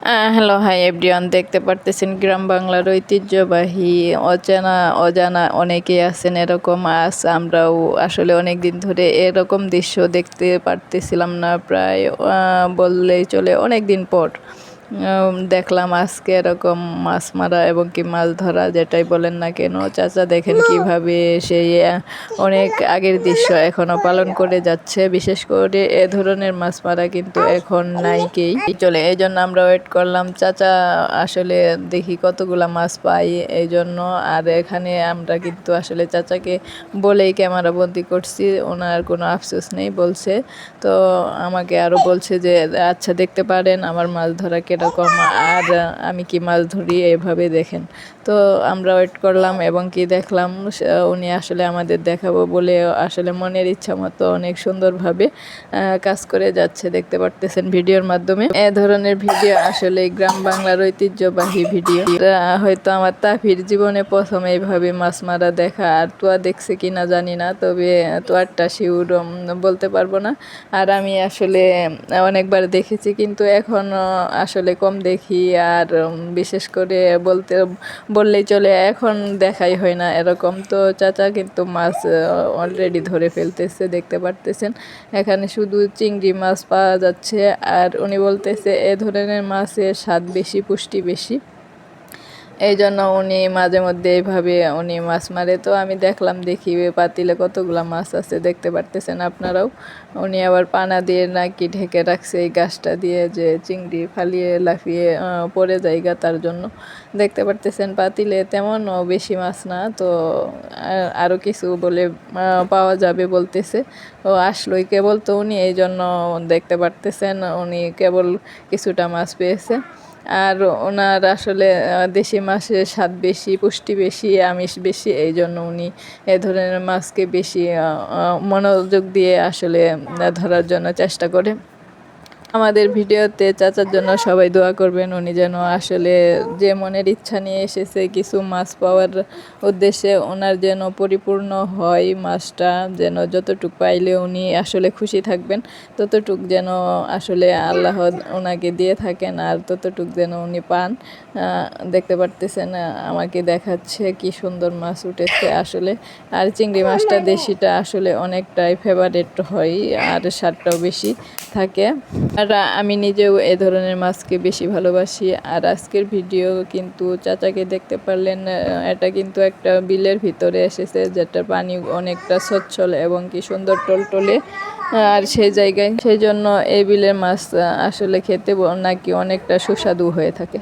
Hello hi everyone, দেখতে পারতেছেন গ্রাম বাংলার ঐতিহ্যবাহী অজানা অজানা অনেকেই আছেন এরকম মাছ। আমরাও আসলে অনেক দিন ধরে এরকম দৃশ্য দেখতে পারতেছিলাম না, প্রায় বললেই চলে অনেক দিন পর দেখলাম আজকে এরকম মাছ মারা এবং কি মাছ ধরা, যেটাই বলেন না কেন। চাচা দেখেন কিভাবে সেই অনেক আগের দৃশ্য এখনো পালন করে যাচ্ছে। বিশেষ করে এ ধরনের মাছ মারা কিন্তু এখন নাইকেই চলে। এই জন্য আমরা ওয়েট করলাম চাচা আসলে দেখি কতগুলা মাছ পাই এই জন্য। আর এখানে আমরা কিন্তু আসলে চাচাকে বলেই ক্যামেরা বন্দি করছি, ওনার কোনো আফসোস নেই বলছে। তো আমাকে আরও বলছে যে আচ্ছা দেখতে পারেন আমার মাছ ধরা কীরকম আর আমি কি মাছ ধরি, এভাবে দেখেন। তো আমরা ওয়েট করলাম এবং কি দেখলাম উনি আসলে আমাদের দেখাবো বলে আসলে মনের ইচ্ছা মতো অনেক সুন্দরভাবে কাজ করে যাচ্ছে, দেখতে পারতেছেন ভিডিওর মাধ্যমে। এ ধরনের ভিডিও আসলে গ্রাম বাংলার ঐতিহ্যবাহী ভিডিও। হয়তো আমার তাফির জীবনে প্রথম এইভাবে মাছ মারা দেখা, আর তোয়া দেখছে কিনা জানি না, তবে তোয়ারটা শিউর বলতে পারবো না। আর আমি আসলে অনেকবার দেখেছি কিন্তু এখন আসলে কম দেখি, আর বিশেষ করে বললেই চলে এখন দেখাই হয় না এরকম। তো চাচা কিন্তু মাছ অলরেডি ধরে ফেলতেছে, দেখতে পারতেছেন। এখানে শুধু চিংড়ি মাছ পাওয়া যাচ্ছে, আর উনি বলতেছে এ ধরনের মাছের স্বাদ বেশি, পুষ্টি বেশি, এই জন্য উনি মাঝে মধ্যে এইভাবে উনি মাছ মারে। তো আমি দেখলাম, দেখি পাতিলে কতগুলা মাছ আছে, দেখতে পারতেছেন আপনারাও। উনি আবার পানা দিয়ে নাকি ঢেকে রাখছে এই গাছটা দিয়ে, যে চিংড়ি ফালিয়ে লাফিয়ে পড়ে যায়গা, তার জন্য। দেখতে পারতেছেন পাতিলে তেমন বেশি মাছ না, তো আরও কিছু বলে পাওয়া যাবে বলতেছে। ও আসলোই কেবল, তো উনি এই জন্য দেখতে পারতেছেন উনি কেবল কিছুটা মাছ পেয়েছে। আর ওনার আসলে দেশি মাছের স্বাদ বেশি, পুষ্টি বেশি, আমিষ বেশি, এই জন্য উনি এ ধরনের মাছকে বেশি মনোযোগ দিয়ে আসলে ধরার জন্য চেষ্টা করে। আমাদের ভিডিওতে চাচার জন্য সবাই দোয়া করবেন, উনি যেন আসলে যে মনের ইচ্ছা নিয়ে এসেছে কিছু মাছ পাওয়ার উদ্দেশ্যে, ওনার যেন পরিপূর্ণ হয় মাছটা, যেন যতটুক পাইলে উনি আসলে খুশি থাকবেন, ততটুক যেন আসলে আল্লাহ ওনাকে দিয়ে থাকেন, আর ততটুক যেন উনি পান। দেখতে পারতেছেন আমাকে দেখাচ্ছে কি সুন্দর মাছ উঠেছে আসলে। আর চিংড়ি মাছটা দেশিটা আসলে অনেকটাই ফেভারেট হয়, আর স্বাদটাও বেশি থাকে। আর আমি নিজেও এ ধরনের মাছকে বেশি ভালোবাসি। আর আজকের ভিডিও কিন্তু চাচাকে দেখতে পারলেন, এটা কিন্তু একটা বিলের ভিতরে এসেছে, যেটা পানি অনেকটা স্বচ্ছল এবং কি সুন্দর টলটলে। আর সেই জায়গায়, সেই জন্য এই বিলের মাছ আসলে খেতে নাকি অনেকটা সুস্বাদু হয়ে থাকে।